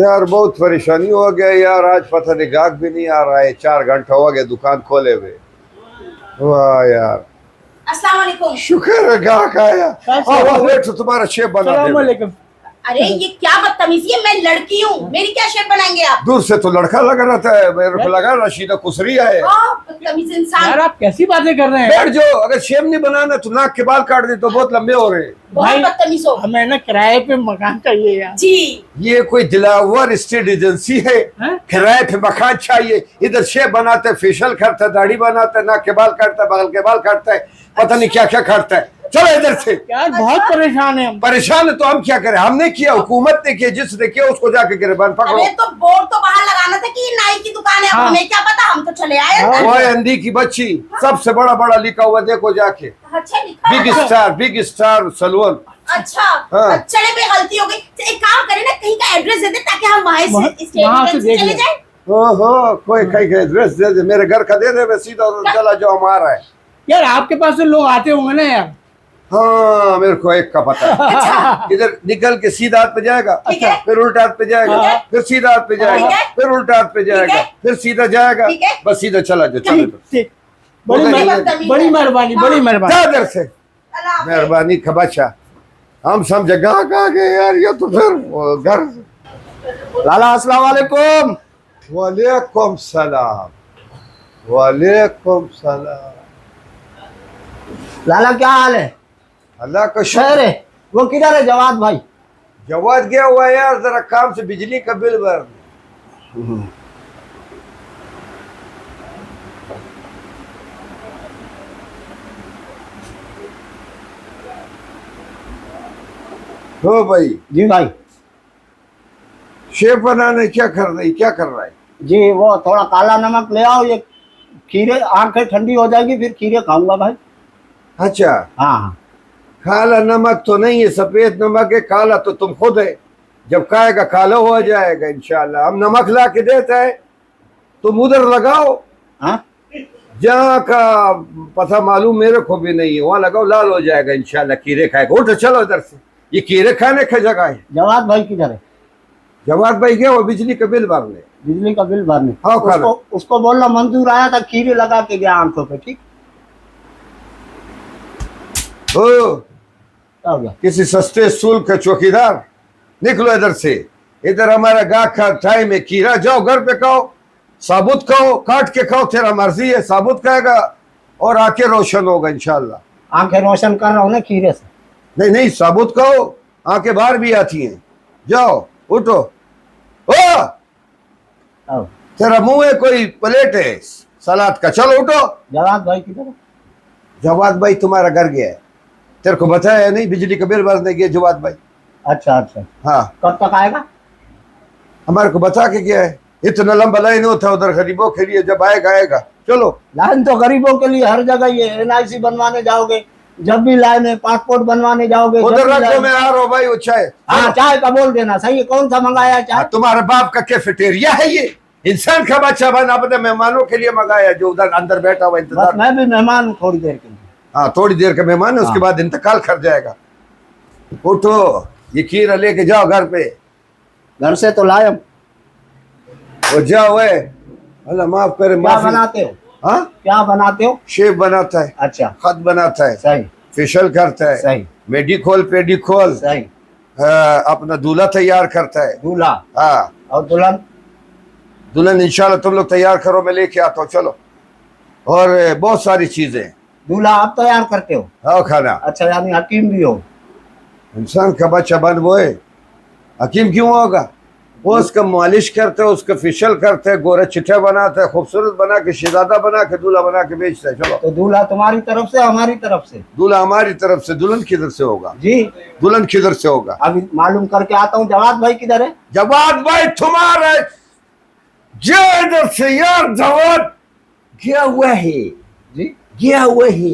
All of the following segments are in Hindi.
यार बहुत परेशानी हो गया यार, आज पता नहीं गाहक भी नहीं आ रहा है। 4 घंटा हो गया दुकान खोले हुए। वाह यार, अस्सलाम वालेकुम। शुक्र है गाहक आया। वेट तो तुम्हारा शेफ बना दे। अरे ये क्या बदतमीजी है, मैं लड़की हूँ, मेरी क्या शेफ बनाएंगे आप? दूर से तो लड़का लग रहा था, मेरे को लगा रशीदा कुसरी है। बदतमीज इंसान। यार आप कैसी बातें कर रहे हैं? बैठ जो, अगर शेफ नहीं बनाना तो नाक के बाल काट दे, तो बहुत लंबे हो रहे हैं। बहुत बदतमीज हो। हमें ना किराए पे मकान चाहिए यार। जी ये कोई दिलावर स्टेट एजेंसी है? किराए पे मकान चाहिए? इधर शेफ बनाता है, फेशियल करता है, दाढ़ी बनाता है, नाक के बाल काटता है, बगल के बाल काटता है, पता नहीं क्या क्या करता है। चलो इधर से। यार बहुत परेशान है हम। परेशान है तो हम क्या करें? हमने किया, हुकूमत ने किया, जिसने किया उसको जाके गिरफ्तार पकड़ो। अरे तो बोर्ड तो बाहर लगाना था कि ये नाई की दुकान है। हाँ। हमें क्या पता, हम तो चले आए अंदर। वो अंधी की बच्ची, सबसे बड़ा बड़ा लिखा हुआ देखो जाके, अच्छा लिखा है। Big star salon. अच्छा हाँ। चले पे गलती हो गई। एक काम करें ना, कहीं का एड्रेस दे दे ताकि हम वहाँ से देख चले लें। जाए। ओहो, कोई कहीं का एड्रेस दे दे, मेरे घर का दे दे, मैं सीधा चला जाओ हमारा है। यार आपके पास तो लोग आते होंगे ना यार। हाँ मेरे को एक का पता है। इधर निकल के सीधा हाथ पे जाएगा, ठीक है। फिर उल्टा हाथ पे जाएगा, हाँ। फिर सीधा हाथ पे जाएगा, ठीक है। फिर उल्टा हाथ पे जाएगा, है। फिर सीधा जाएगा, ठीक है। बस सीधा चला जाओ। चलो ठीक। बड़ी वो मेहरबानी, बड़ी मेहरबानी, बड़ी मेहरबानी। जा इधर से। अल्लाह हाफ़िज़। मेहरबानी खबाचा, हम समझे गाहक आ गए यार, ये तो फिर वो घर। लाला अस्सलाम वालेकुम। वालेकुम सलाम। वालेकुम सलाम। लाला क्या हाल है? अल्लाह का खैर शुक्र। है। वो किधर है जवाद भाई? जवाब गया हुआ है यार, जरा काम से बिजली का बिल भर। हो भाई, जी भाई। शेफ बनाने क्या कर रही, क्या कर रहा है? जी वो थोड़ा काला नमक ले आओ, ये खीरे, आंखें ठंडी हो जाएगी फिर खीरे खाऊंगा भाई। अच्छा, हाँ हाँ। काला नमक तो नहीं है, सफेद नमक है, काला तो तुम खुद है। जब खाएगा काला हो जाएगा इंशाल्लाह। हम नमक ला के देते हैं, तुम उधर लगाओ हाँ जहाँ का पता मालूम मेरे को भी नहीं है, वहाँ लगाओ, लाल हो जाएगा इंशाल्लाह। कीड़े खाएगा। उठो चलो इधर से, ये कीड़े खाने का जगह है। जवाद भाई किधर है? जवाब भाई गया वो बिजली का बिल भरने। बिजली का बिल भरने। हाँ, खाना। उसको बोलना मंजूर आया था, खीरे लगा के गया आंखों पे। ठीक ओ, क्या हो गया? किसी सस्ते स्कूल का चौकीदार, निकलो इधर से। इधर हमारा गाह का टाइम है। कीड़ा जाओ घर पे खाओ, साबुत खाओ, काट के खाओ, तेरा मर्जी है। साबुत खाएगा और आंखें रोशन होगा इंशाल्लाह। आंखें रोशन कर रहा हूँ ना खीरे से। नहीं नहीं, साबुत खाओ, आंखें बाहर भी आती हैं। जाओ उठो। ओ, आओ। तेरा मुंह है कोई प्लेट है सलाद का। चलो उठो। जवाद भाई किधर है? जवाद भाई तुम्हारा घर गया है, तेरे को बताया नहीं? बिजली का बिल भरने गया जवाद भाई। अच्छा अच्छा। हाँ, कब तक आएगा? हमारे को बता के गया है। इतना लंबा लाइन होता उधर गरीबों के लिए, जब आएगा आएगा। चलो। लाइन तो गरीबों के लिए हर जगह। ये NIC बनवाने जाओगे जब भी लाइन है, पासपोर्ट बनवाने जाओगे उधर जब भी रखो, लाइन मैं है। आ रहा हूँ भाई। वो चाय, हाँ चाय का बोल देना। सही है। कौन सा मंगाया है चाय? तुम्हारे बाप का कैफेटेरिया है ये? इंसान का बच्चा बना, अपने मेहमानों के लिए मंगाया, जो उधर अंदर बैठा हुआ बस इंतजार। मैं भी मेहमान हूँ थोड़ी देर के लिए। हाँ, थोड़ी देर का मेहमान है, उसके हाँ। बाद इंतकाल कर जाएगा। उठो, ये खीरा लेके जाओ घर पे। घर से तो लायम। वो जाओ है, अल्लाह माफ करे। क्या माफी। बनाते हो? हाँ, क्या बनाते हो? शेफ बनाता है, अच्छा खत बनाता है, सही फेशियल करता है, सही मेडिकोल पेडिकोल, सही। अपना दूल्हा तैयार करता है। दूल्हा हाँ, और दुल्हन? दुल्हन इंशाल्लाह तुम लोग तैयार करो, मैं लेके आता हूँ। चलो। और बहुत सारी चीजें। दूल्हा आप तैयार करते हो? आओ खाना। अच्छा यानी हकीम भी हो? इंसान का बच्चा बन वो है, हकीम क्यों होगा? वो उसका मालिश करते है, उसका फेशियल करते है, गोरे चिट्ठे बनाते है, खूबसूरत बना के, शहजादा बना के, दूल्हा बना के बेचता है। चलो। तो दूल्हा तुम्हारी तरफ से हमारी तरफ से? दूल्हा हमारी तरफ से। दुल्हन किधर से होगा? जी दुल्हन किधर से होगा? अभी मालूम करके आता हूँ। जवाद भाई किधर है? जवाद भाई तुम्हारे जो इधर से यार, जवाद गया हुआ है। जी गया हुआ है,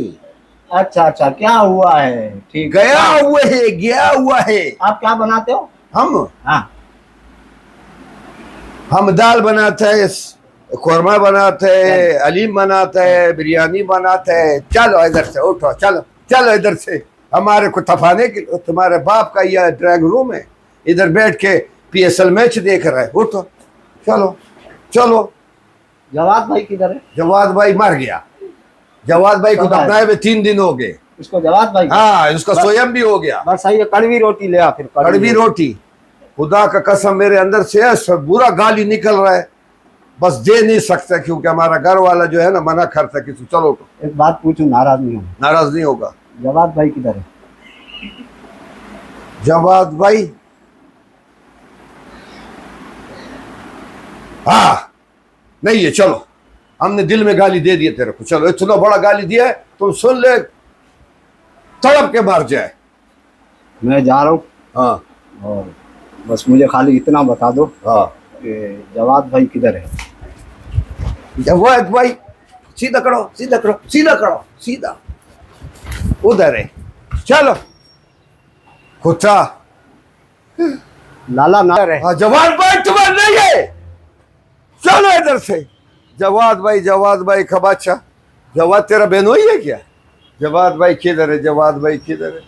अच्छा अच्छा। क्या हुआ है? ठीक है। गया हुआ है, गया हुआ है। आप क्या बनाते हो? हम हाँ हम दाल बनाते हैं, खुरमा बनाते हैं, अलीम बनाते हैं, बिरयानी बनाते हैं। चलो इधर से उठो, चलो चलो इधर से। हमारे को तपाने के, तुम्हारे बाप का यह ड्राइंग रूम है, इधर बैठ के IPSL मैच देख रहा है। उठो, चलो चलो। जवाद भाई किधर है? जवाद भाई मर गया। जवाद भाई को कब आया? दफनाए हुए 3 दिन हो गए। इसको जवाद भाई हाँ, उसका स्वयं भी हो गया। बस सही है, कड़वी रोटी ले आ फिर। कड़वी रोटी, खुदा का कसम मेरे अंदर से ऐसा बुरा गाली निकल रहा है, बस दे नहीं सकता क्योंकि हमारा घर वाला जो है ना मना करता कि तू चलो। तो एक बात पूछूं, नाराज नहीं हो? नाराज नहीं होगा। जवाद भाई किधर है? जवाद भाई, हाँ नहीं है। चलो, हमने दिल में गाली दे दी तेरे को। चलो, इतना बड़ा गाली दिया है, तुम सुन ले, तड़प के मार जाए। मैं जा रहा हूँ। हाँ और बस मुझे खाली इतना बता दो हाँ। कि जवाद भाई किधर है? जवाद भाई सीधा करो, सीधा करो, सीधा करो, सीधा उधर है। चलो कुत्ता। लाला ना है। हाँ, जवाद भाई तुम्हारा नहीं है, चलो इधर से। जवाद भाई खबाचा। जवाद तेरा बहनोई है क्या? जवाद भाई किधर है? जवाद भाई किधर है?